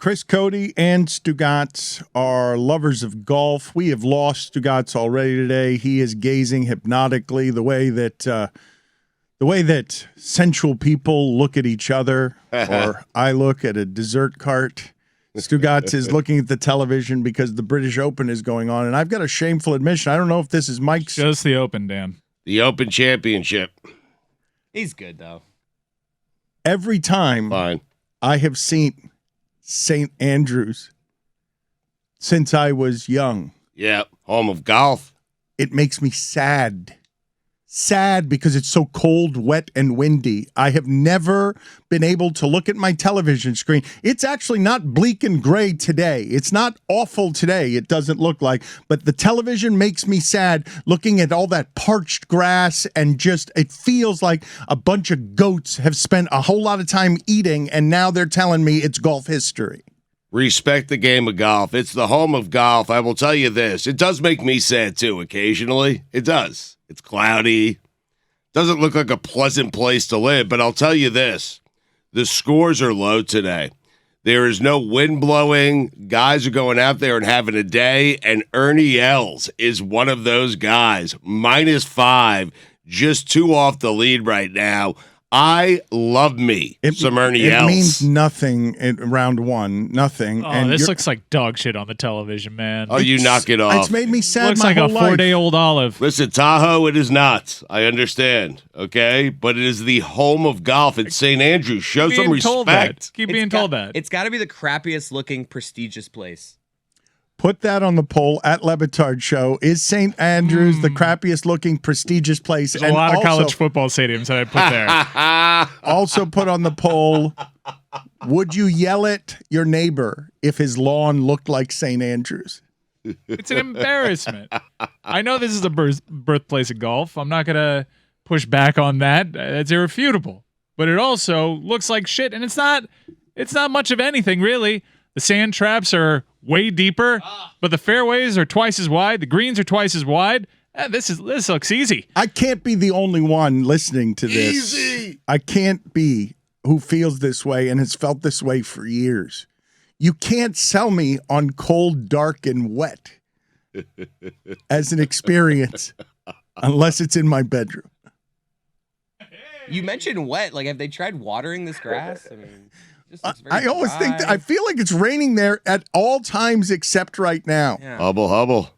Chris Cody and Stugotz are lovers of golf. We have lost Stugotz already today. He is gazing hypnotically the way that sensual people look at each other, or I look at a dessert cart. Stugotz is looking at the television because the British Open is going on, and I've got a shameful admission. I don't know if this is Mike's. Just the Open, Dan. The Open Championship. He's good, though. Every time I have seen St. Andrews since I was young. Yeah, home of golf. It makes me sad. Sad because it's so cold, wet, and windy. I have never been able to look at my television screen. It's actually not bleak and gray today. It's not awful today, it doesn't look like. But the television makes me sad looking at all that parched grass, and just it feels like a bunch of goats have spent a whole lot of time eating, and now they're telling me it's golf history. Respect the game of golf. It's the home of golf. I will tell you this. It does make me sad, too, occasionally. It does. It's cloudy. Doesn't look like a pleasant place to live, but I'll tell you this. The scores are low today. There is no wind blowing. Guys are going out there and having a day, and Ernie Els is one of those guys. -5, just 2 off the lead right now. I love me some Ernie Els. It means nothing in round one. Nothing. Oh, and this looks like dog shit on the television, man. Oh, you knock it off. It's made me sad. Looks my like whole a 4-day-old life. olive. Listen, Tahoe, it is not. I understand, okay? But it is the home of golf at St. Andrews. Show some respect. Keep being told that. It's got to be the crappiest looking prestigious place. Put that on the poll at LeBatard Show. Is St. Andrews the crappiest looking prestigious place? There's a lot of college football stadiums that I put there. Also put on the poll, would you yell at your neighbor if his lawn looked like St. Andrews? It's an embarrassment. I know this is the birthplace of golf. I'm not going to push back on that. That's irrefutable. But it also looks like shit, and it's not much of anything, really. The sand traps are way deeper, but the fairways are twice as wide. The greens are twice as wide. This looks easy. I can't be the only one listening to this. Easy. I can't be who feels this way and has felt this way for years. You can't sell me on cold, dark, and wet as an experience unless it's in my bedroom. You mentioned wet. Like, have they tried watering this grass? I mean, I always think that I feel like it's raining there at all times except right now. Yeah. Hubble.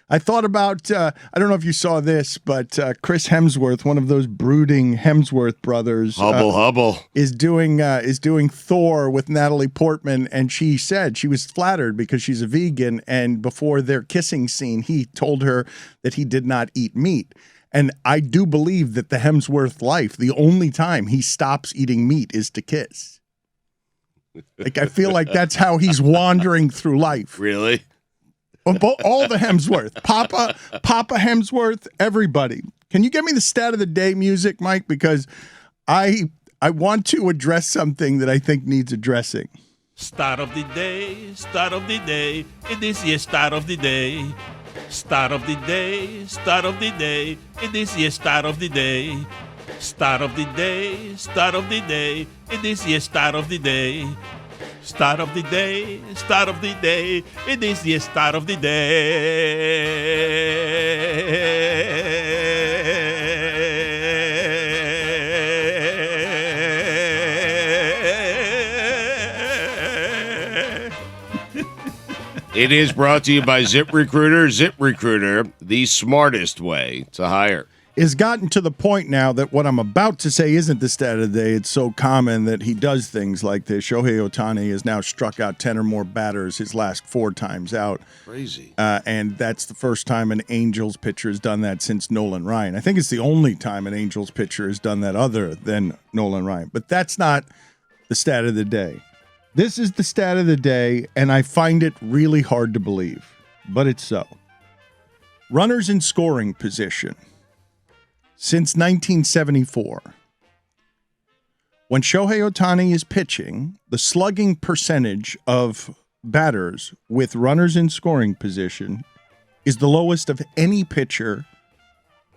I thought about, I don't know if you saw this, but Chris Hemsworth, one of those brooding Hemsworth brothers, Hubble. is doing Thor with Natalie Portman, and she said she was flattered because she's a vegan, and before their kissing scene, he told her that he did not eat meat. And I do believe that the Hemsworth life, the only time he stops eating meat is to kiss. Like, I feel like that's how he's wandering through life. Really? All the Hemsworth, Papa Hemsworth, everybody. Can you get me the stat of the day music, Mike? Because I want to address something that I think needs addressing. Start of the day, it is your start of the day. Start of the day, it is your start of the day. Start of the day, it is your start of the day. Start of the day, it is the start of the day. It is brought to you by ZipRecruiter. ZipRecruiter, the smartest way to hire. It's gotten to the point now that what I'm about to say isn't the stat of the day. It's so common that he does things like this. Shohei Ohtani has now struck out 10 or more batters his last 4 times out. Crazy. And that's the first time an Angels pitcher has done that since Nolan Ryan. I think it's the only time an Angels pitcher has done that other than Nolan Ryan. But that's not the stat of the day. This is the stat of the day, and I find it really hard to believe. But it's so. Runners in scoring position. Since 1974, when Shohei Ohtani is pitching, the slugging percentage of batters with runners in scoring position is the lowest of any pitcher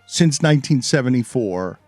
since 1974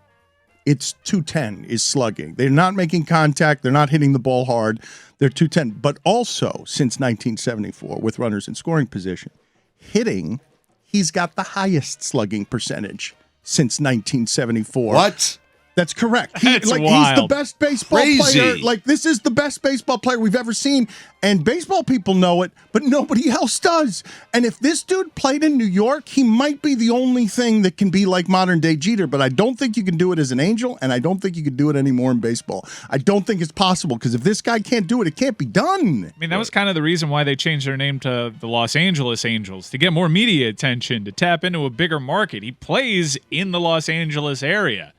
It's 210 is slugging. They're not making contact. They're not hitting the ball hard. They're 210. But also, since 1974, with runners in scoring position, hitting, he's got the highest slugging percentage since 1974. What? That's correct. That's He's the wild. best baseball Crazy. player. Like, this is the best baseball player we've ever seen. And baseball people know it, but nobody else does. And if this dude played in New York, he might be the only thing that can be like modern day Jeter. But I don't think you can do it as an Angel, and I don't think you can do it anymore in baseball. I don't think it's possible, because if this guy can't do it, it can't be done. I mean, that was kind of the reason why they changed their name to the Los Angeles Angels, to get more media attention, to tap into a bigger market. He plays in the Los Angeles area.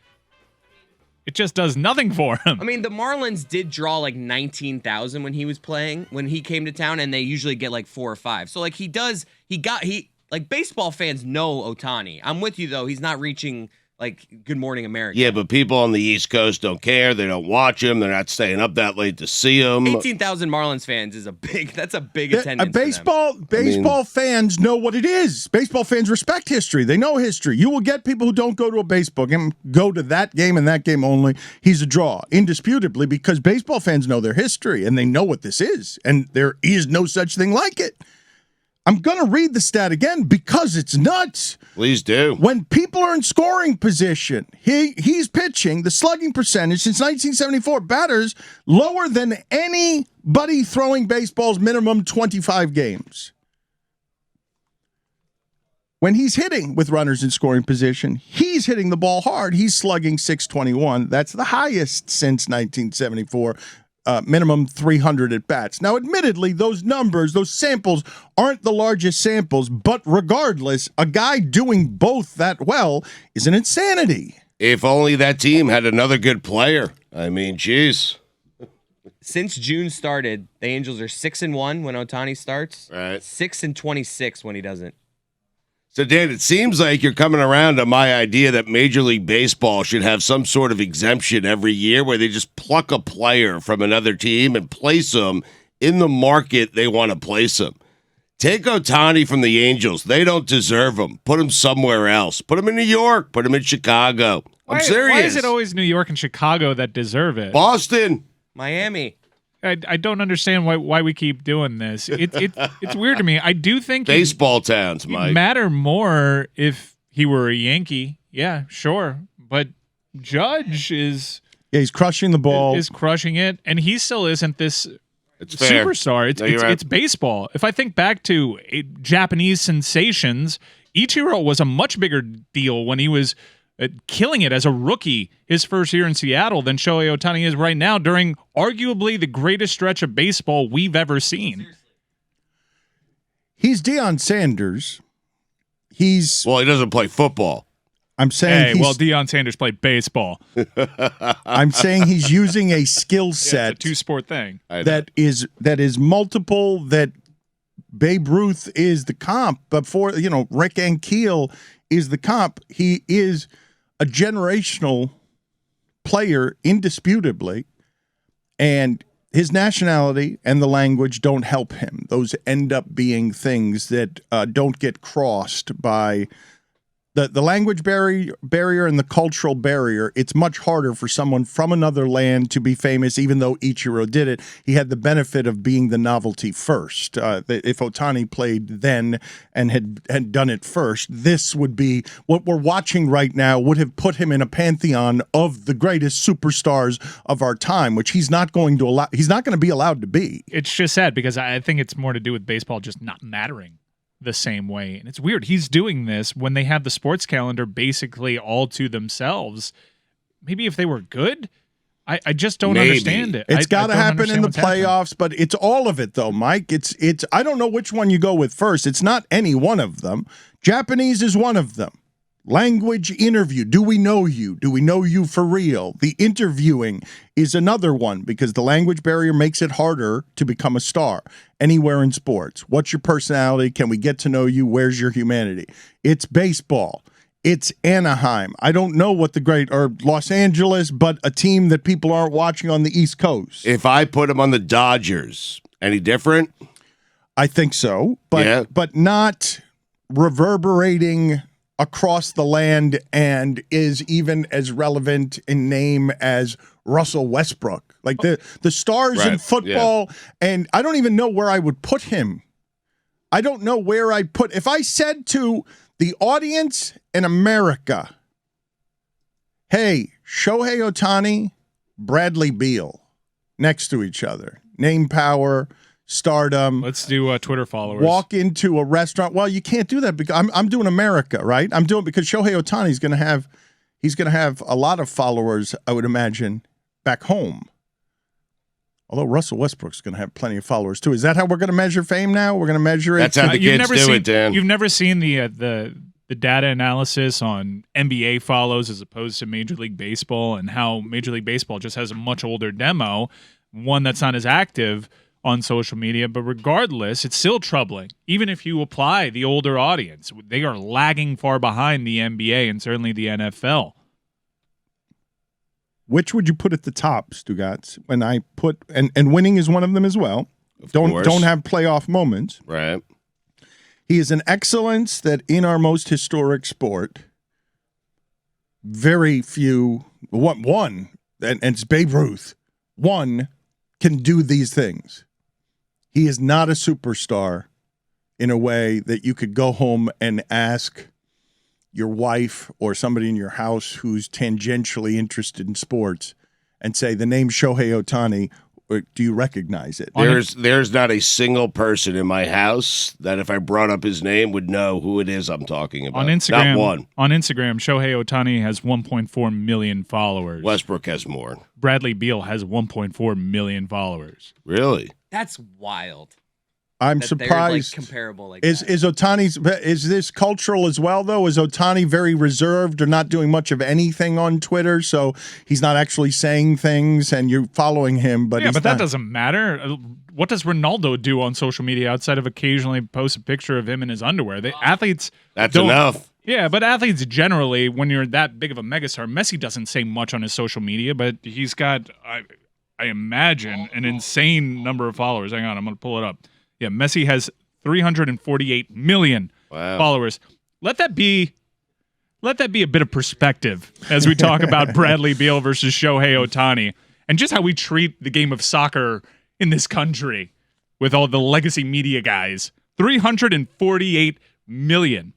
It just does nothing for him. I mean, the Marlins did draw like 19,000 when he was playing, when he came to town, and they usually get like 4 or 5. So like like baseball fans know Ohtani. I'm with you though. He's not reaching like Good Morning America. Yeah, but people on the East Coast don't care. They don't watch him. They're not staying up that late to see him. 18,000 Marlins fans is that's a big attendance. Baseball fans know what it is. Baseball fans respect history. They know history. You will get people who don't go to a baseball game, go to that game and that game only. He's a draw, indisputably, because baseball fans know their history and they know what this is. And there is no such thing like it. I'm going to read the stat again because it's nuts. Please do. When people are in scoring position, he's pitching, the slugging percentage since 1974, batters lower than anybody throwing baseball's minimum 25 games. When he's hitting with runners in scoring position, he's hitting the ball hard. He's slugging 621. That's the highest since 1974. Minimum 300 at bats. Now, admittedly, those numbers, those samples aren't the largest samples, but regardless, a guy doing both that well is an insanity. If only that team had another good player. I mean, geez. Since June started, the Angels are 6-1 when Ohtani starts. Right. 6-26 when he doesn't. So, Dan, it seems like you're coming around to my idea that Major League Baseball should have some sort of exemption every year where they just pluck a player from another team and place them in the market they want to place them. Take Ohtani from the Angels. They don't deserve him. Put him somewhere else. Put him in New York. Put him in Chicago. I'm serious. Why is it always New York and Chicago that deserve it? Boston. Miami. I don't understand why we keep doing this. It's weird to me. I do think Baseball towns, it'd Mike. matter more if he were a Yankee. Yeah, sure. But Judge is he's crushing the ball. Is crushing it, and he still isn't this It's fair. superstar. It's baseball. If I think back to Japanese sensations, Ichiro was a much bigger deal when he was killing it as a rookie his first year in Seattle than Shohei Ohtani is right now during arguably the greatest stretch of baseball we've ever seen. He's Deion Sanders. He doesn't play football. I'm saying Deion Sanders played baseball. I'm saying he's using a skill set, it's a two-sport thing. that is multiple, that Babe Ruth is the comp, but for Rick Ankiel is the comp. He is a generational player, indisputably, and his nationality and the language don't help him. Those end up being things that don't get crossed by the language barrier and the cultural barrier. It's much harder for someone from another land to be famous, even though Ichiro did it. He had the benefit of being the novelty first. If Ohtani played then and had done it first, this would be what we're watching right now, would have put him in a pantheon of the greatest superstars of our time, which he's not going to be allowed to be. It's just sad because I think it's more to do with baseball just not mattering the same way. And it's weird. He's doing this when they have the sports calendar basically all to themselves. Maybe if they were good, I just don't understand it. It's got to happen in the playoffs. playoffs, but it's all of it though, Mike. It's I don't know which one you go with first. It's not any one of them. Japanese is one of them. Language interview. Do we know you? Do we know you for real? The interviewing is another one because the language barrier makes it harder to become a star anywhere in sports. What's your personality? Can we get to know you? Where's your humanity? It's baseball. It's Anaheim. I don't know what or Los Angeles, but a team that people aren't watching on the East Coast. If I put him on the Dodgers, any different? I think so, but not reverberating across the land and is even as relevant in name as Russell Westbrook. Like the stars in football, and I don't even know where I would put him. I don't know where I'd put. If I said to the audience in America, hey, Shohei Ohtani, Bradley Beal, next to each other, name power, stardom. Let's do Twitter followers. Walk into a restaurant. Well, you can't do that because I'm doing America, right? I'm doing because Shohei Ohtani is going to have a lot of followers, I would imagine, back home. Although Russell Westbrook's going to have plenty of followers too. Is that how we're going to measure fame now? We're going to measure it. That's how the kids do it, Dan. You've never seen the data analysis on NBA follows as opposed to Major League Baseball, and how Major League Baseball just has a much older demo, one that's not as active on social media. But regardless, it's still troubling. Even if you apply the older audience, they are lagging far behind the NBA and certainly the NFL. Which would you put at the top, Stugotz? When I put and winning is one of them as well. Don't have playoff moments. Right. He is an excellence that in our most historic sport, very few one and it's Babe Ruth. One can do these things. He is not a superstar in a way that you could go home and ask your wife or somebody in your house who's tangentially interested in sports and say the name Shohei Ohtani, or do you recognize it? There's not a single person in my house that if I brought up his name would know who it is I'm talking about. On Instagram, not one. On Instagram, Shohei Ohtani has 1.4 million followers. Westbrook has more. Bradley Beal has 1.4 million followers. Really? That's wild. I'm that surprised. They're, comparable like is that. Is this cultural as well though? Is Ohtani very reserved or not doing much of anything on Twitter, so he's not actually saying things and you're following him? But that doesn't matter. What does Ronaldo do on social media outside of occasionally post a picture of him in his underwear? Athletes. That's enough. Yeah, but athletes generally, when you're that big of a megastar, Messi doesn't say much on his social media, but he's got, I imagine, an insane number of followers. Hang on, I'm going to pull it up. Yeah, Messi has 348 million followers. Let that be a bit of perspective as we talk about Bradley Beal versus Shohei Ohtani and just how we treat the game of soccer in this country with all the legacy media guys. 348 million.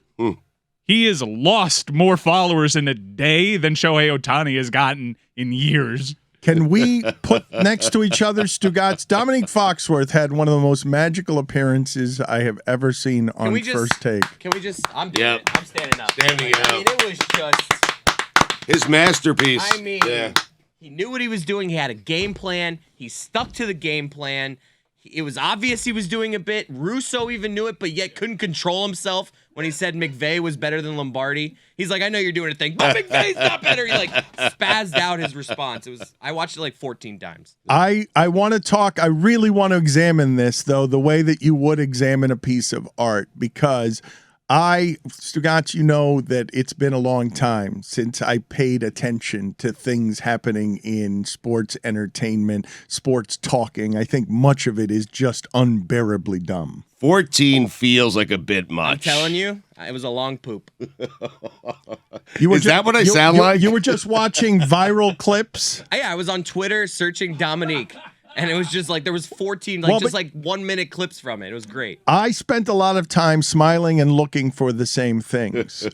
He has lost more followers in a day than Shohei Ohtani has gotten in years. Can we put next to each other, Stugotz? Domonique Foxworth had one of the most magical appearances I have ever seen on First Take. Can we just? I'm doing it. I'm standing up. Standing up. I mean, it was just his masterpiece. I mean, he knew what he was doing. He had a game plan. He stuck to the game plan. It was obvious he was doing a bit. Russo even knew it, but yet couldn't control himself when he said McVay was better than Lombardi. He's like, I know you're doing a thing, but McVay's not better. He like spazzed out his response. I watched it like 14 times. I want to talk. I really want to examine this, though, the way that you would examine a piece of art, because Stugotz, you know that it's been a long time since I paid attention to things happening in sports entertainment, sports talking. I think much of it is just unbearably dumb. 14 feels like a bit much. I'm telling you, it was a long poop. Is that what I sound like? You were just watching viral clips? Yeah, I was on Twitter searching Domonique. And it was just like there was 14 like 1 minute clips from it. It was great. I spent a lot of time smiling and looking for the same things.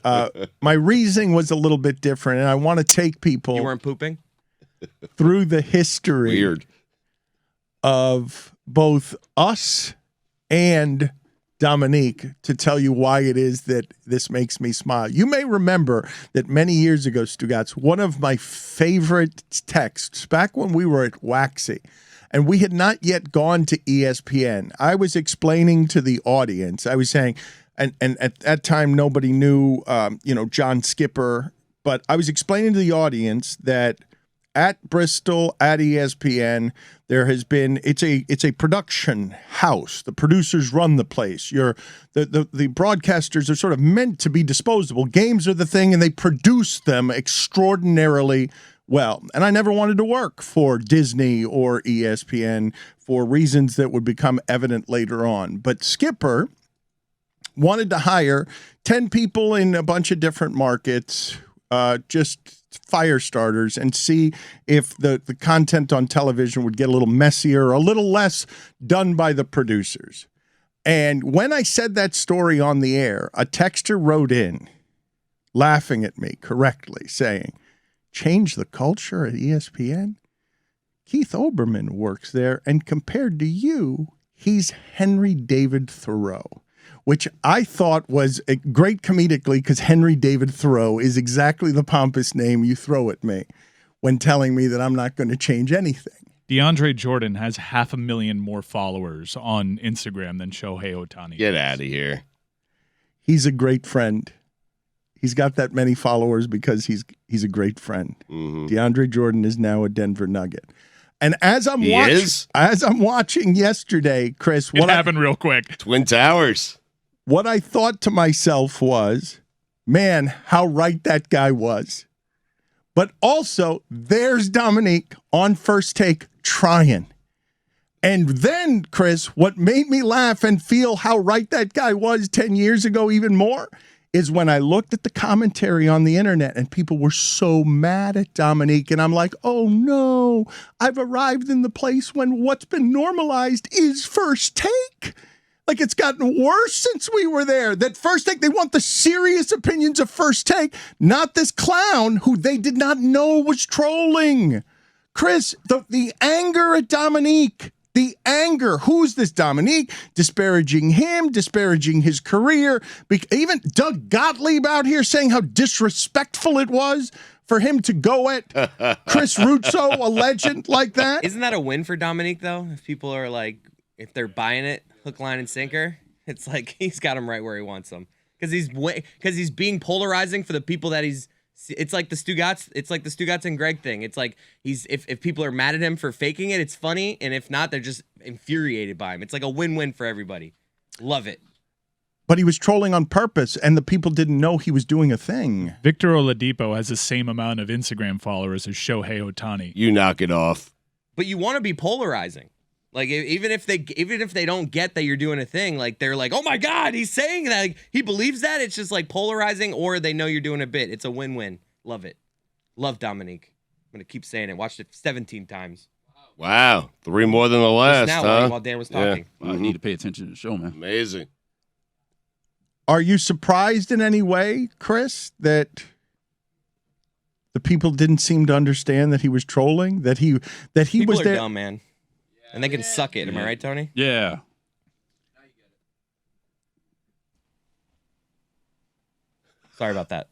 My reasoning was a little bit different, and I want to take people. You weren't pooping? Through the history of both us and Domonique to tell you why it is that this makes me smile. You may remember that many years ago, Stugotz, one of my favorite texts back when we were at Waxy, and we had not yet gone to ESPN. I was explaining to the audience. I was saying, and at that time nobody knew, John Skipper, but I was explaining to the audience that at Bristol, at ESPN, there has been it's a production house. The producers run the place. The broadcasters are sort of meant to be disposable. Games are the thing, and they produce them extraordinarily well. And I never wanted to work for Disney or ESPN for reasons that would become evident later on. But Skipper wanted to hire 10 people in a bunch of different markets, just fire starters, and see if the content on television would get a little messier, a little less done by the producers. And when I said that story on the air, a texter wrote in, laughing at me correctly, saying, change the culture at ESPN? Keith Olbermann works there, and compared to you, he's Henry David Thoreau, which I thought was a great comedically, because Henry David Thoreau is exactly the pompous name you throw at me when telling me that I'm not going to change anything. DeAndre Jordan has 500,000 more followers on Instagram than Shohei Ohtani. Get out of here. He's a great friend. He's got that many followers because he's a great friend. Mm-hmm. DeAndre Jordan is now a Denver Nugget. And as I'm watching yesterday, Chris, What happened real quick? Twin Towers. What I thought to myself was, man, how right that guy was. But also, there's Domonique on First Take trying. And then, Chris, what made me laugh and feel how right that guy was 10 years ago even more is when I looked at the commentary on the internet and people were so mad at Domonique. And I'm like, oh no, I've arrived in the place when what's been normalized is First Take. Like, it's gotten worse since we were there. That First Take, they want the serious opinions of First Take, not this clown who they did not know was trolling. Chris, the anger at Domonique, the anger. Who's this Domonique? Disparaging him, disparaging his career. Even Doug Gottlieb out here saying how disrespectful it was for him to go at Chris Ruzzo, a legend like that. Isn't that a win for Domonique, though? If people are like, if they're buying it, hook, line, and sinker, it's like he's got him right where he wants him. Because he's being polarizing for the people that he's. It's like the Stugotz. It's like the Stugotz and Greg thing. It's like if people are mad at him for faking it, it's funny, and if not, they're just infuriated by him. It's like a win-win for everybody. Love it. But he was trolling on purpose, and the people didn't know he was doing a thing. Victor Oladipo has the same amount of Instagram followers as Shohei Ohtani. You knock it off. But you want to be polarizing. Like, even if they don't get that you're doing a thing, like, they're like, oh my God, he's saying that. Like, he believes that. It's just like polarizing, or they know you're doing a bit. It's a win-win. Love it. Love Domonique. I'm going to keep saying it. Watched it 17 times. Wow. 3 more than the last, Just now, huh? while Dan was talking. Yeah. I need to pay attention to the show, man. Amazing. Are you surprised in any way, Chris, that the people didn't seem to understand that he was trolling? That he People was are there? dumb, man. And they can suck it. Am I right, Tony? Yeah. Sorry about that.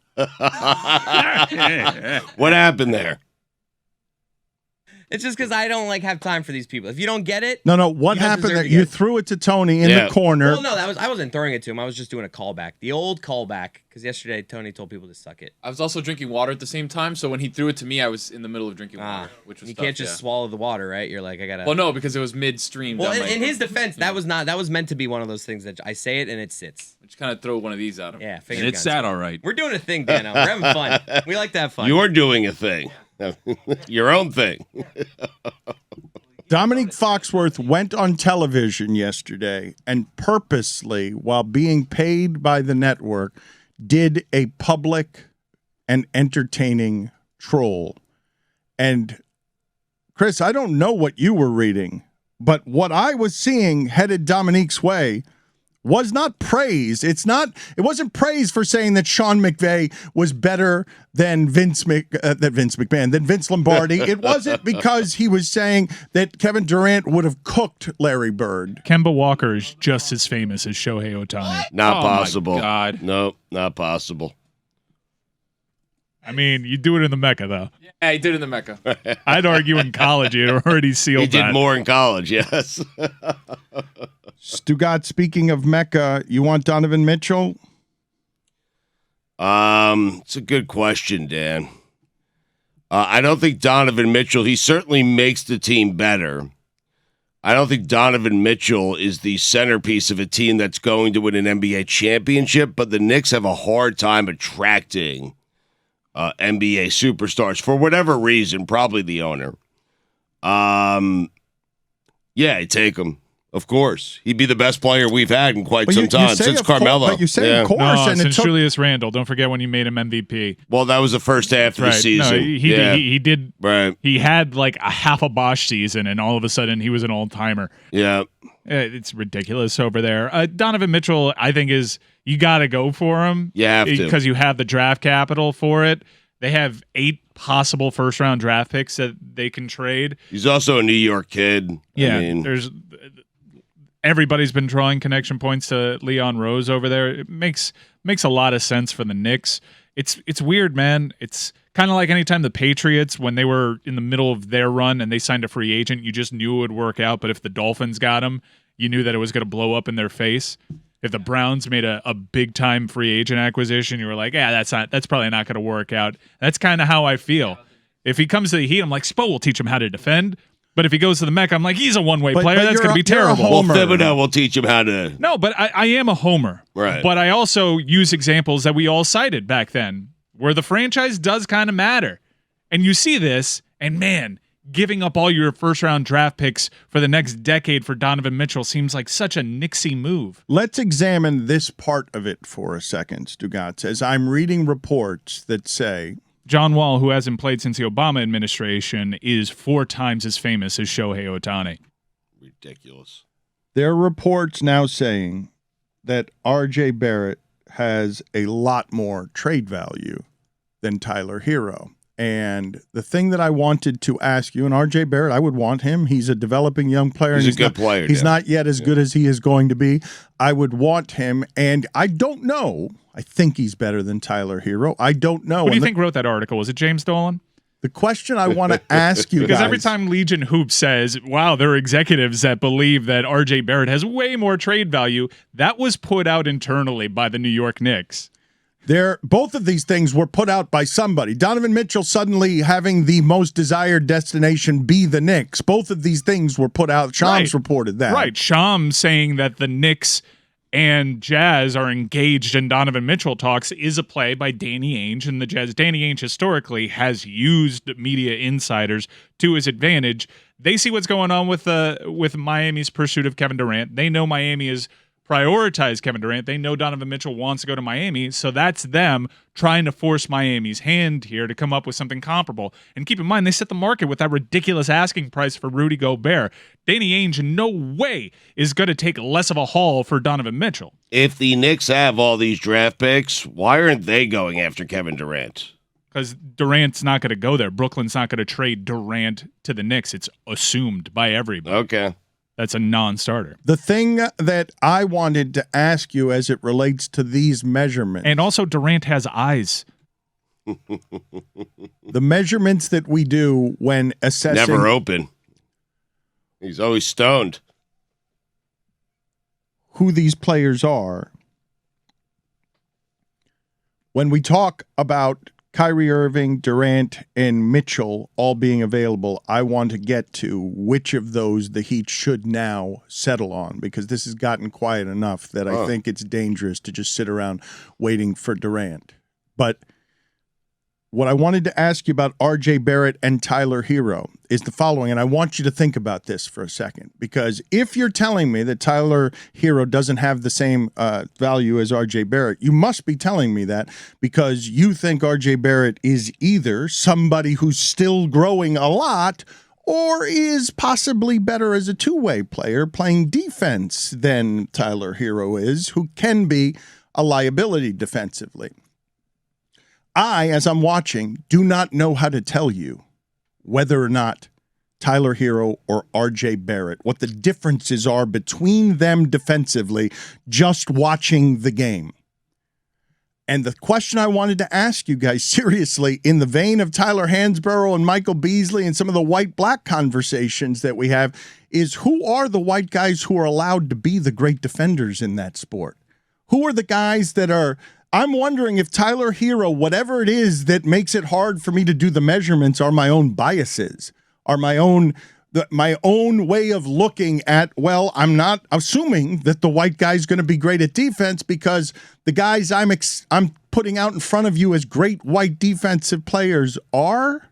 What happened there? It's just because I don't have time for these people. If you don't get it, No. What You don't happened deserve there? to You get it. threw it to Tony in Yeah. the corner. well, no, I wasn't throwing it to him. I was just doing a callback, the old callback. Because yesterday Tony told people to suck it. I was also drinking water at the same time, so when he threw it to me, I was in the middle of drinking water, which was You tough, can't just yeah. swallow the water, right? You're like, I gotta. Well, no, because it was midstream. Well, down my- in his defense, that was meant to be one of those things that I say it and it sits. Just kind of throw one of these at him. Yeah, And finger it's guns. sad, all right. We're doing a thing, Dano. We're having fun. We like to have fun. You're doing a thing. Your own thing. Domonique Foxworth went on television yesterday and purposely, while being paid by the network, did a public and entertaining troll. And Chris, I don't know what you were reading, but what I was seeing headed Dominique's way was not praise. It wasn't praise for saying that Sean McVay was better than Vince Lombardi. It wasn't because he was saying that Kevin Durant would have cooked Larry Bird. Kemba Walker is just as famous as Shohei Ohtani. Not Oh, my possible. God. No, not possible. I mean, you do it in the Mecca, though. Yeah, he did it in the Mecca. I'd argue in college he had already sealed He did that. more in college, yes. Stugotz, speaking of Mecca, you want Donovan Mitchell? It's a good question, Dan. I don't think Donovan Mitchell, he certainly makes the team better. I don't think Donovan Mitchell is the centerpiece of a team that's going to win an NBA championship, but the Knicks have a hard time attracting NBA superstars for whatever reason, probably the owner. Yeah, I take him. Of course. He'd be the best player we've had in quite some you time, say since of course, Carmelo. but you say, Yeah. of course, No, and it since took Julius Randle. Don't forget when you made him MVP. Well, that was the first half of the Right. season. No, he did. Right. He had like a half a Bosch season, and all of a sudden he was an all-timer. Yeah. It's ridiculous over there. Donovan Mitchell, I think, you got to go for him. You have to. Because you have the draft capital for it. They have 8 possible first-round draft picks that they can trade. He's also a New York kid. Yeah, I mean, everybody's been drawing connection points to Leon Rose over there. It makes a lot of sense for the Knicks. It's weird, man. It's kind of like anytime the Patriots, when they were in the middle of their run and they signed a free agent, you just knew it would work out. But if the Dolphins got him, you knew that it was going to blow up in their face. If the Browns made a big time free agent acquisition, you were like, yeah, that's probably not going to work out. That's kind of how I feel. If he comes to the Heat, I'm like, Spo will teach him how to defend. But if he goes to the Mecca, I'm like, he's a one-way player. That's going to be terrible. Well, Thibodeau will teach him how to. No, but I am a homer. Right. But I also use examples that we all cited back then, where the franchise does kind of matter. And you see this, and man, giving up all your first-round draft picks for the next decade for Donovan Mitchell seems like such a Knicksy move. Let's examine this part of it for a second, Stugotz, as I'm reading reports that say John Wall, who hasn't played since the Obama administration, is 4 times as famous as Shohei Ohtani. Ridiculous. there are reports now saying that R.J. Barrett has a lot more trade value than Tyler Herro. And the thing that I wanted to ask you, and R.J. Barrett, I would want him. He's a developing young player. He's a good player. He's not yet as good as he is going to be. I would want him, and I don't know. I think he's better than Tyler Herro. I don't know. Who do you think wrote that article? Was it James Dolan? The question I want to ask you because guys, every time Legion Hoops says, wow, there are executives that believe that R.J. Barrett has way more trade value, that was put out internally by the New York Knicks. Both of these things were put out by somebody. Donovan Mitchell suddenly having the most desired destination be the Knicks. Both of these things were put out. Shams reported that. Right. Shams saying that the Knicks and Jazz are engaged in Donovan Mitchell talks is a play by Danny Ainge and the Jazz. Danny Ainge historically has used media insiders to his advantage. They see what's going on with Miami's pursuit of Kevin Durant. They know Miami is prioritize Kevin Durant. They know Donovan Mitchell wants to go to Miami, so that's them trying to force Miami's hand here to come up with something comparable. And keep in mind, they set the market with that ridiculous asking price for Rudy Gobert. Danny Ainge in no way is going to take less of a haul for Donovan Mitchell. If the Knicks have all these draft picks, why aren't they going after Kevin Durant? Because Durant's not going to go there. Brooklyn's not going to trade Durant to the Knicks. It's assumed by everybody. Okay. That's a non-starter. The thing that I wanted to ask you as it relates to these measurements. And also Durant has eyes. The measurements that we do when assessing. Never open. He's always stoned. Who these players are. When we talk about Kyrie Irving, Durant, and Mitchell all being available, I want to get to which of those the Heat should now settle on, because this has gotten quiet enough that I think it's dangerous to just sit around waiting for Durant. But what I wanted to ask you about R.J. Barrett and Tyler Herro is the following, and I want you to think about this for a second, because if you're telling me that Tyler Herro doesn't have the same value as R.J. Barrett, you must be telling me that because you think R.J. Barrett is either somebody who's still growing a lot or is possibly better as a two-way player playing defense than Tyler Herro is, who can be a liability defensively. I, as I'm watching, do not know how to tell you whether or not Tyler Herro or R.J. Barrett, what the differences are between them defensively, just watching the game. And the question I wanted to ask you guys, seriously, in the vein of Tyler Hansborough and Michael Beasley and some of the white-black conversations that we have, is who are the white guys who are allowed to be the great defenders in that sport? Who are the guys that are... I'm wondering if Tyler Herro, whatever it is that makes it hard for me to do the measurements, are my own biases, are my own way of looking at, well, I'm not assuming that the white guy's going to be great at defense because the guys I'm putting out in front of you as great white defensive players are.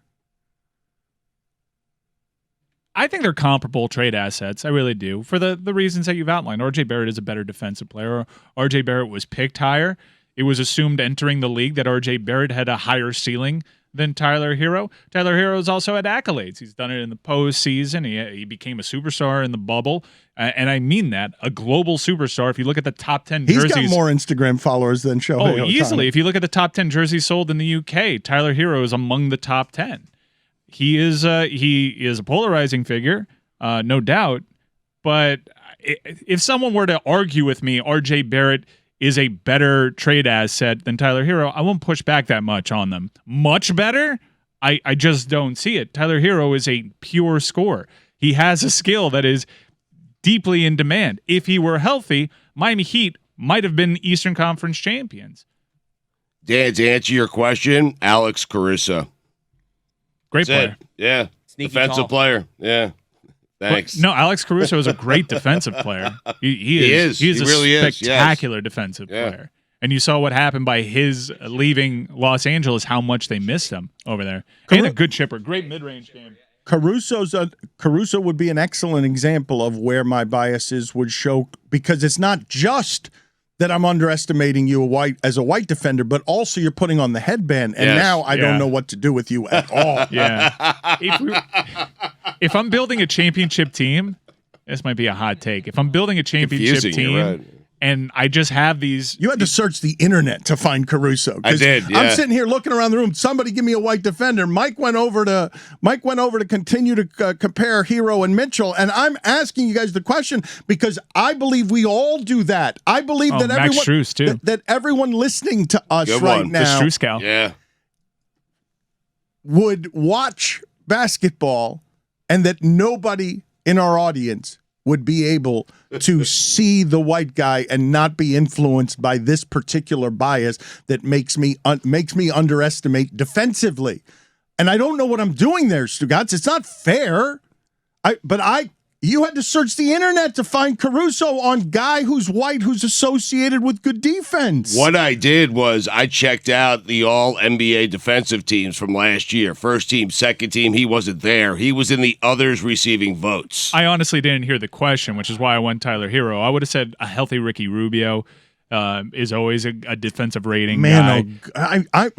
I think they're comparable trade assets. I really do, for the reasons that you've outlined. RJ Barrett is a better defensive player. RJ Barrett was picked higher. It was assumed entering the league that RJ Barrett had a higher ceiling than Tyler Herro. Tyler Herro's also had accolades. He's done it in the postseason. He became a superstar in the bubble. And I mean that, a global superstar. If you look at the top 10 jerseys. He's got more Instagram followers than Shohei Ohtani. Easily. If you look at the top 10 jerseys sold in the UK, Tyler Herro is among the top 10. He is a polarizing figure, no doubt. But if someone were to argue with me, RJ Barrett is a better trade asset than Tyler Herro, I won't push back that much on them. Much better? I just don't see it. Tyler Herro is a pure scorer. He has a skill that is deeply in demand. If he were healthy, Miami Heat might have been Eastern Conference champions. Dan, to answer your question, Alex Caruso. Great That's player. it. Yeah. Sneaky Defensive call. player. Yeah. Thanks. No, Alex Caruso is a great defensive player. He is. He is He a really is, spectacular defensive Yeah. player. And you saw what happened by his leaving Los Angeles, how much they missed him over there. And a good chipper. Great mid-range game. Caruso would be an excellent example of where my biases would show, because it's not just that I'm underestimating you as a white defender, but also you're putting on the headband, and Yes. now I don't know what to do with you at all. Yeah. If I'm building a championship team, this might be a hot take. If I'm building a championship Confusing, team you're right. and I just have these. You had to search the internet to find Caruso. 'Cause I did, yeah. I'm sitting here looking around the room. Somebody give me a white defender. Mike went over to continue to compare Herro and Mitchell, and I'm asking you guys the question because I believe we all do that. I believe that Max everyone Strus, too. that everyone listening to us Good right one. The now Strus cow. Yeah. would watch basketball, and that nobody in our audience would be able to see the white guy and not be influenced by this particular bias that makes me underestimate defensively. And I don't know what I'm doing there, Stugotz. It's not fair. You had to search the internet to find Caruso on guy who's white, who's associated with good defense. What I did was I checked out the all NBA defensive teams from last year. First team, second team, he wasn't there. He was in the others receiving votes. I honestly didn't hear the question, which is why I went Tyler Herro. I would have said a healthy Ricky Rubio is always a defensive rating guy.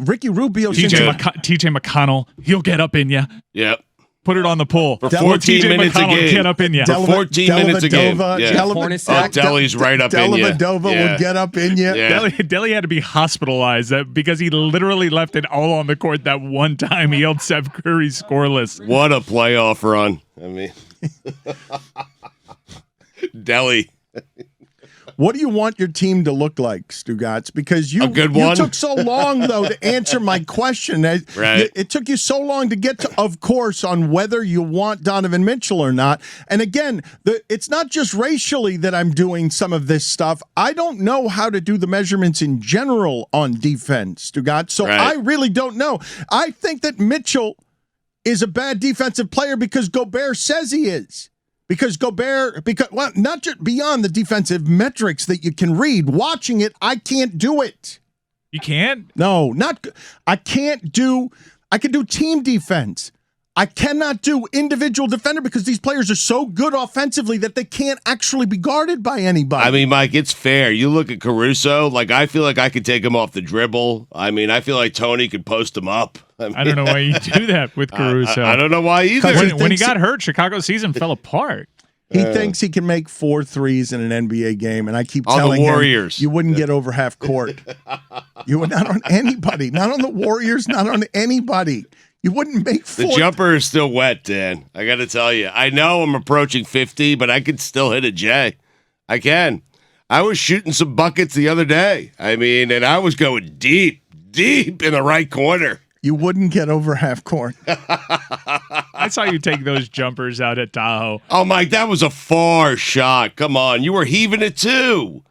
Ricky Rubio. TJ McConnell, he'll get up in you. Yep. Put it on the pool. For 14 TJ minutes a McConnell game. get up in you. For 14 minutes a game. Yeah. Hornacek. Deli's right up in you. Dellavedova Yeah. would get up in you. Yeah. Deli had to be hospitalized because he literally left it all on the court that one time he held Steph Curry scoreless. What a playoff run. I mean, Deli. What do you want your team to look like, Stugotz? Because A good one? you took so long, though, to answer my question. Right. It took you so long to get to, of course, on whether you want Donovan Mitchell or not. And again, it's not just racially that I'm doing some of this stuff. I don't know how to do the measurements in general on defense, Stugotz. So Right. I really don't know. I think that Mitchell is a bad defensive player because Gobert says he is. Because not just beyond the defensive metrics that you can read, watching it, I can't do it. You can't? No, I can do team defense. I cannot do individual defender because these players are so good offensively that they can't actually be guarded by anybody. I mean, Mike, it's fair. You look at Caruso, I feel like I could take him off the dribble. I mean, I feel like Tony could post him up. I don't know why you do that with Caruso. I don't know why either. When he got hurt, Chicago's season fell apart. He thinks he can make 4 threes in an NBA game, and I keep On the telling Warriors. him you wouldn't get over half court. You would not on anybody, not on the Warriors, not on anybody. You wouldn't make 4. The jumper is still wet, Dan. I got to tell you. I know I'm approaching 50, but I could still hit a J. I can. I was shooting some buckets the other day. I mean, and I was going deep in the right corner. You wouldn't get over half court. I saw you take those jumpers out at Tahoe. Oh, Mike, that was a far shot. Come on. You were heaving it too.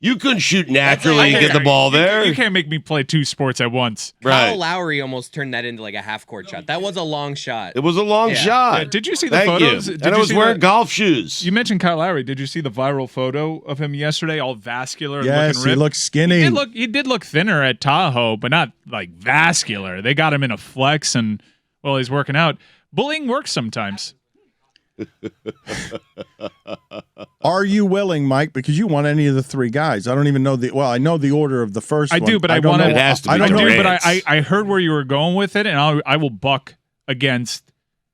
You couldn't shoot naturally and get the ball there. You can't make me play 2 sports at once. Right. Kyle Lowry almost turned that into like a half-court shot. That was a long shot. It was a long shot. Yeah, did you see the Thank photos? you. Did And I you was see wearing golf shoes. You mentioned Kyle Lowry. Did you see the viral photo of him yesterday, all vascular and Yes, looking he ripped? looks skinny. He did look thinner at Tahoe, but not like vascular. They got him in a flex, and well, he's working out. Bullying works sometimes. Are you willing, Mike? Because you want any of the three guys. I don't even know I know the order of the first one. I do, but I don't want know. It has to be I don't know. Durant. But I heard where you were going with it, and I will buck against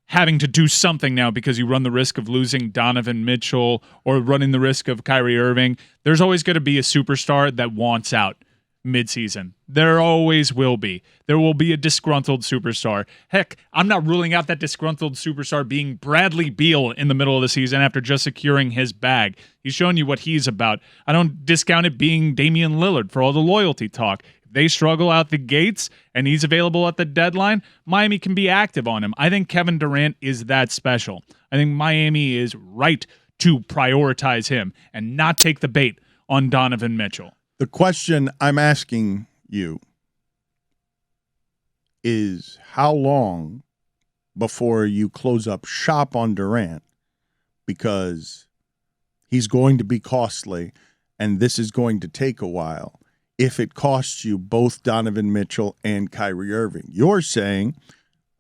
having to do something now because you run the risk of losing Donovan Mitchell or running the risk of Kyrie Irving. There's always going to be a superstar that wants out midseason. There always will be. There will be a disgruntled superstar. Heck, I'm not ruling out that disgruntled superstar being Bradley Beal in the middle of the season after just securing his bag. He's shown you what he's about. I don't discount it being Damian Lillard for all the loyalty talk. If they struggle out the gates and he's available at the deadline, Miami can be active on him. I think Kevin Durant is that special. I think Miami is right to prioritize him and not take the bait on Donovan Mitchell. The question I'm asking you is how long before you close up shop on Durant, because he's going to be costly and this is going to take a while if it costs you both Donovan Mitchell and Kyrie Irving. You're saying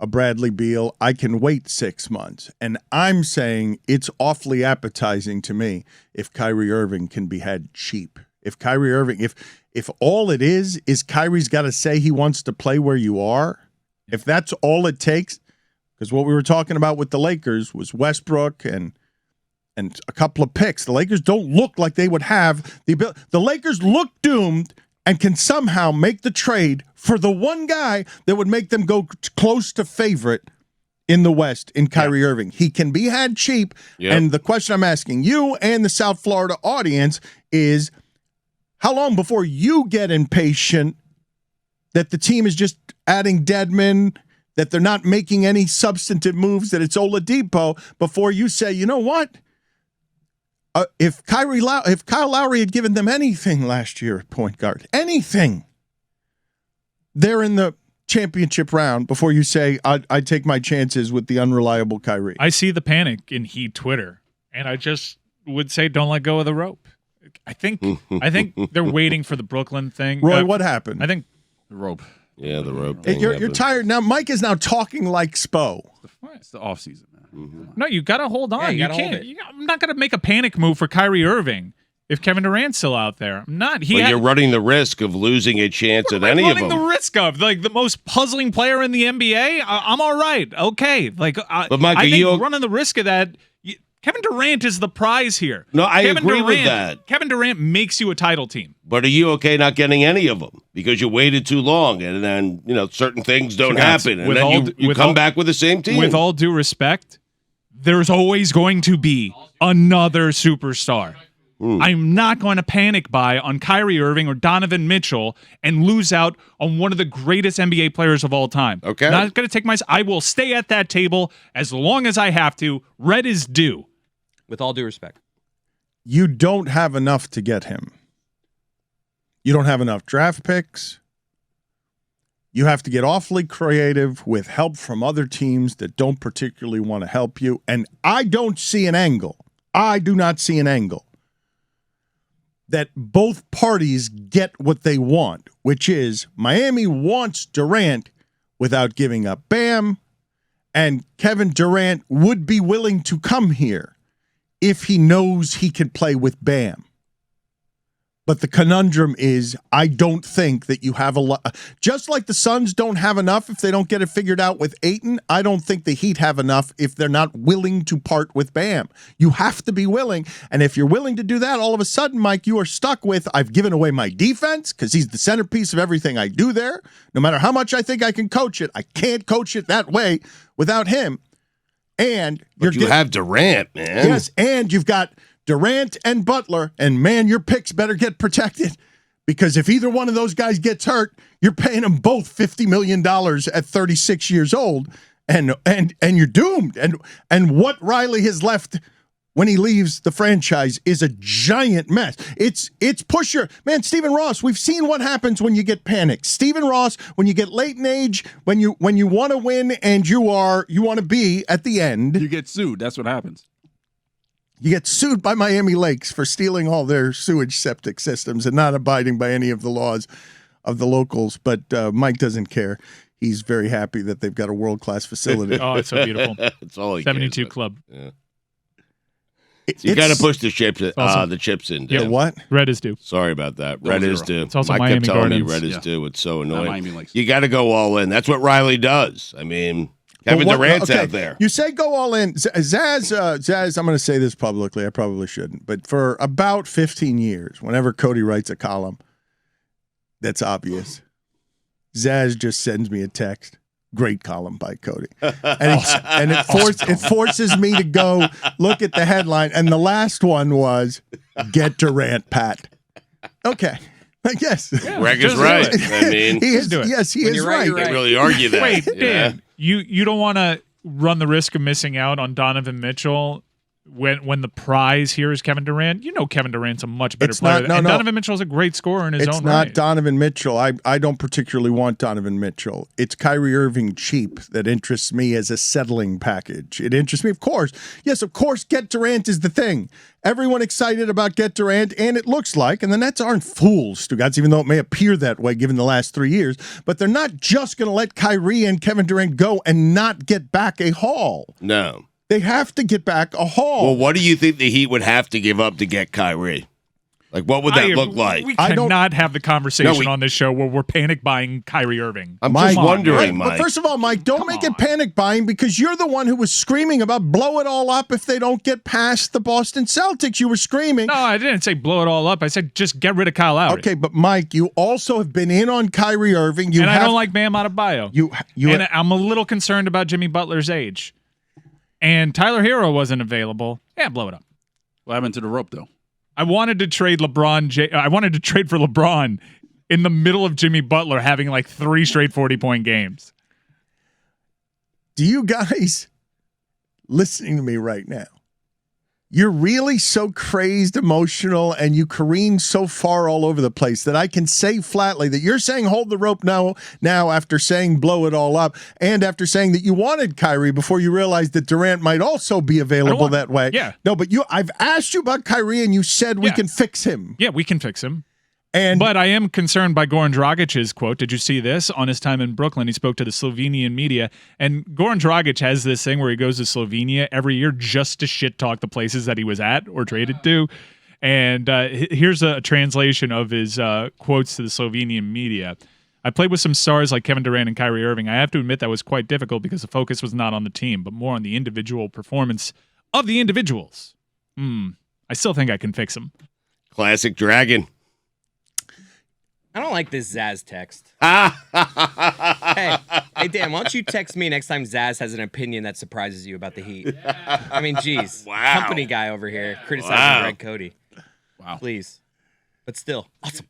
a Bradley Beal, I can wait 6 months. And I'm saying it's awfully appetizing to me if Kyrie Irving can be had cheap. If Kyrie Irving, if all it is Kyrie's got to say he wants to play where you are, if that's all it takes, because what we were talking about with the Lakers was Westbrook and a couple of picks. The Lakers don't look like they would have the ability. The Lakers look doomed and can somehow make the trade for the one guy that would make them go close to favorite in the West in Kyrie Irving. He can be had cheap. Yep. And the question I'm asking you and the South Florida audience is, how long before you get impatient that the team is just adding deadmen, that they're not making any substantive moves, that it's Oladipo, before you say, you know what? If Kyle Lowry had given them anything last year at point guard, anything, they're in the championship round before you say, I'd take my chances with the unreliable Kyrie. I see the panic in Heat Twitter, and I just would say don't let go of the rope. I think they're waiting for the Brooklyn thing. Roy, what happened? I think The rope. Yeah, the rope thing. You're tired now. Mike is now talking like Spo. It's the off season, man. no, you got to hold on. Yeah, you gotta can't. hold it. I'm not going to make a panic move for Kyrie Irving if Kevin Durant's still out there. I'm not. But you're running the risk of losing a chance at any of them. the risk of like the most puzzling player in the NBA. I'm all right. Okay, like But Mike, I are think you running the risk of that. Kevin Durant is the prize here. No, I Kevin agree with Durant, that. Kevin Durant makes you a title team. But are you okay not getting any of them because you waited too long and then certain things don't happen and with then all- you with come all- back with the same team? With all due respect, there's always going to be another superstar. I'm not going to panic buy on Kyrie Irving or Donovan Mitchell and lose out on one of the greatest NBA players of all time. Okay. Not going to take I will stay at that table as long as I have to. Red is due. With all due respect. You don't have enough to get him. You don't have enough draft picks. You have to get awfully creative with help from other teams that don't particularly want to help you. And I don't see an angle. I do not see an angle that both parties get what they want, which is Miami wants Durant without giving up Bam, and Kevin Durant would be willing to come here if he knows he can play with Bam. But the conundrum is, I don't think that you have a lot. Just like the Suns don't have enough if they don't get it figured out with Ayton, I don't think the Heat have enough if they're not willing to part with Bam. You have to be willing. And if you're willing to do that, all of a sudden, Mike, you are stuck with, I've given away my defense because he's the centerpiece of everything I do there. No matter how much I think I can coach it, I can't coach it that way without him. And But you have Durant, man. Yes, and you've got Durant and Butler, and man, your picks better get protected because if either one of those guys gets hurt, you're paying them both $50 million at 36 years old, and you're doomed. And what Riley has left when he leaves the franchise is a giant mess. It's pusher. Man, Stephen Ross, we've seen what happens when you get panicked. Stephen Ross, when you get late in age, when you want to win and you want to be at the end. You get sued. That's what happens. You get sued by Miami Lakes for stealing all their sewage septic systems and not abiding by any of the laws of the locals. But Mike doesn't care. He's very happy that they've got a world-class facility. Oh, it's so beautiful. That's all he 72 cares Club. about. Yeah. You got to push the chips in. Also- The chips in. Yeah. Dan. What? Red is due. Sorry about that. Red is 0-0. due. It's also Mike Miami kept telling me Gardens. red is Yeah. due. It's so annoying. Miami likes You got to go all in. That's what Riley does. I mean, Kevin But Durant's out there. You say go all in. Zaz, I'm going to say this publicly. I probably shouldn't. But for about 15 years, whenever Cody writes a column that's obvious, Zaz just sends me a text. Great column by Cody. And it forces me to go look at the headline. And the last one was, get Durant, Pat. Okay. I guess. Greg is just right. do it. I mean, He is, do it. yes, he When is you're right, right. you're can't right. really argue that. Wait, Yeah. Dan, you don't want to run the risk of missing out on Donovan Mitchell when the prize here is Kevin Durant. You know Kevin Durant's a much better It's player. not- no, and no. Donovan Mitchell's a great scorer in his It's own not right. Donovan Mitchell. I don't particularly want Donovan Mitchell. It's Kyrie Irving cheap that interests me as a settling package. It interests me, of course. Yes, of course, get Durant is the thing. Everyone excited about get Durant, and it looks like, and the Nets aren't fools, Stugotz, even though it may appear that way given the last 3 years, but they're not just going to let Kyrie and Kevin Durant go and not get back a haul. No. They have to get back a haul. Well, what do you think the Heat would have to give up to get Kyrie? Like, what would that look like? We I don't- cannot have the conversation No, we- on this show where we're panic buying Kyrie Irving. I'm Mike, just wondering, Right, Mike. but first of all, Mike, don't Come make on. it panic buying because you're the one who was screaming about blow it all up if they don't get past the Boston Celtics. You were screing. No, I didn't say blow it all up. I said just get rid of Kyle Lowry. Okay, but Mike, you also have been in on Kyrie Irving. You and have, I don't like Bam Adebayo. you. And I'm a little concerned about Jimmy Butler's age. And Tyler Herro wasn't available. Yeah, blow it up. What happened to the rope, though? I wanted to trade I wanted to trade for LeBron in the middle of Jimmy Butler having like 3 straight 40-point games. Do you guys listening to me right now? You're really so crazed, emotional, and you careen so far all over the place that I can say flatly that you're saying hold the rope now after saying blow it all up and after saying that you wanted Kyrie before you realized that Durant might also be available that way. Yeah. No, but I've asked you about Kyrie and you said we Yeah. can fix him. Yeah, we can fix him. And But I am concerned by Goran Dragic's quote. Did you see this? On his time in Brooklyn, he spoke to the Slovenian media. And Goran Dragic has this thing where he goes to Slovenia every year just to shit talk the places that he was at or traded to. And here's a translation of his quotes to the Slovenian media. I played with some stars like Kevin Durant and Kyrie Irving. I have to admit that was quite difficult because the focus was not on the team, but more on the individual performance of the individuals. I still think I can fix them. Classic Dragon. I don't like this Zaz text. hey, Hey, Dan, why don't you text me next time Zaz has an opinion that surprises you about the Heat? I mean, geez. Wow. Company guy over here criticizing Wow. Greg Cody. Wow. Please. But still, awesome.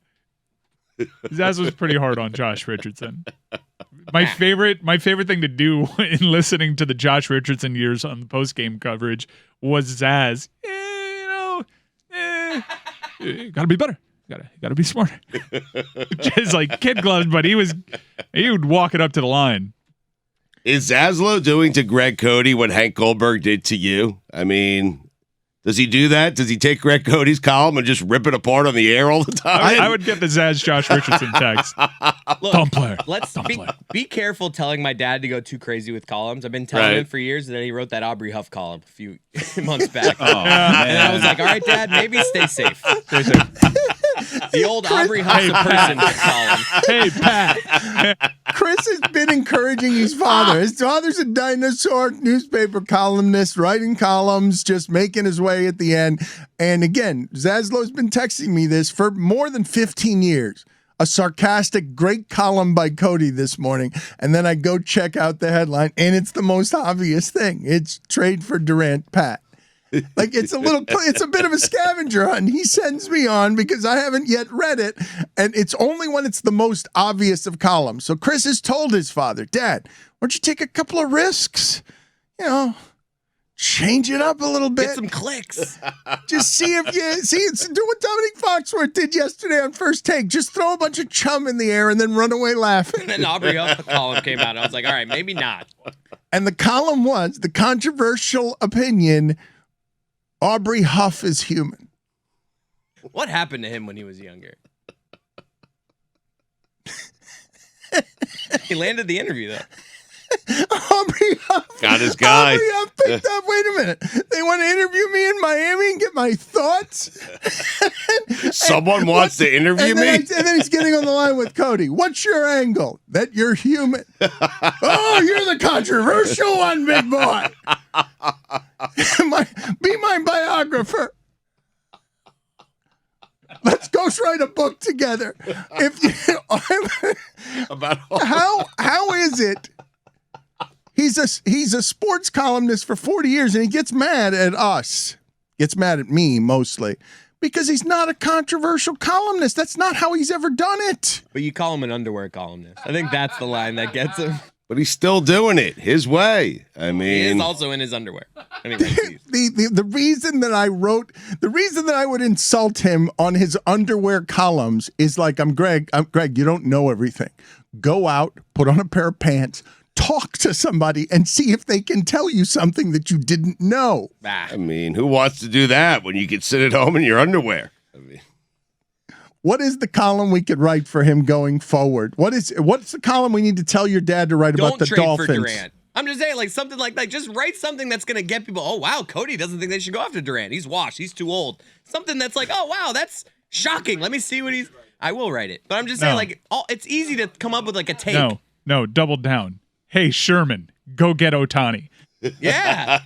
Zaz was pretty hard on Josh Richardson. My favorite thing to do in listening to the Josh Richardson years on the post-game coverage was Zaz. Gotta be better. Gotta be smarter. Just like kid gloves, but he would walk it up to the line. is Zaslow doing to Greg Cody what Hank Goldberg did to you? I mean, does he do that? Does he take Greg Cody's column and just rip it apart on the air all the time? I would get the Zaz Josh Richardson text. Look, Dumb player. Let's Dumb player. be careful telling my dad to go too crazy with columns. I've been telling Right. him for years, and then he wrote that Aubrey Huff column a few months back. Oh, And I was man. like, all right, Dad, maybe stay safe. The old Aubrey Huff's a person column. Hey, Pat. Chris has been encouraging his father. His father's a dinosaur newspaper columnist, writing columns, just making his way at the end. And again, Zaslow's been texting me this for more than 15 years. A sarcastic, great column by Cody this morning. And then I go check out the headline, and it's the most obvious thing. It's trade for Durant, Pat. Like it's a bit of a scavenger hunt he sends me on because I haven't yet read it. And it's only when it's the most obvious of columns. So Chris has told his father, Dad, why don't you take a couple of risks? You know, change it up a little bit. Get some clicks. Just see if do what Domonique Foxworth did yesterday on First Take. Just throw a bunch of chum in the air and then run away laughing. And then Aubrey Huff column came out. I was like, all right, maybe not. And the column was the controversial opinion, Aubrey Huff is human. What happened to him when he was younger? He landed the interview, though. Aubrey Huff. Got his guy. Aubrey Huff picked up. Wait a minute. They want to interview me in Miami and get my thoughts. Someone wants to interview me? And then he's getting on the line with Cody. What's your angle? That you're human. Oh, you're the controversial one, big boy. Be my biographer. Let's go write a book together. About how is it? He's a sports columnist for 40 years, and he gets mad at us. Gets mad at me mostly because he's not a controversial columnist. That's not how he's ever done it. But you call him an underwear columnist. I think that's the line that gets him. But he's still doing it his way. I mean, He is also in his underwear. Anyway, the reason that I would insult him on his underwear columns is like, I'm Greg, you don't know everything. Go out, put on a pair of pants, talk to somebody and see if they can tell you something that you didn't know. I mean, who wants to do that when you can sit at home in your underwear? I mean, what is the column we could write for him going forward? What's the column we need to tell your dad to write about the Dolphins? Don't trade for Durant. I'm just saying, like, something like that. Just write something that's going to get people, oh, wow, Cody doesn't think they should go after Durant. He's washed. He's too old. Something that's like, oh, wow, that's shocking. Let me see what he's... I will write it. But I'm just saying, like, it's easy to come up with, like, a take. No, double down. Hey, Sherman, go get Ohtani. Yeah.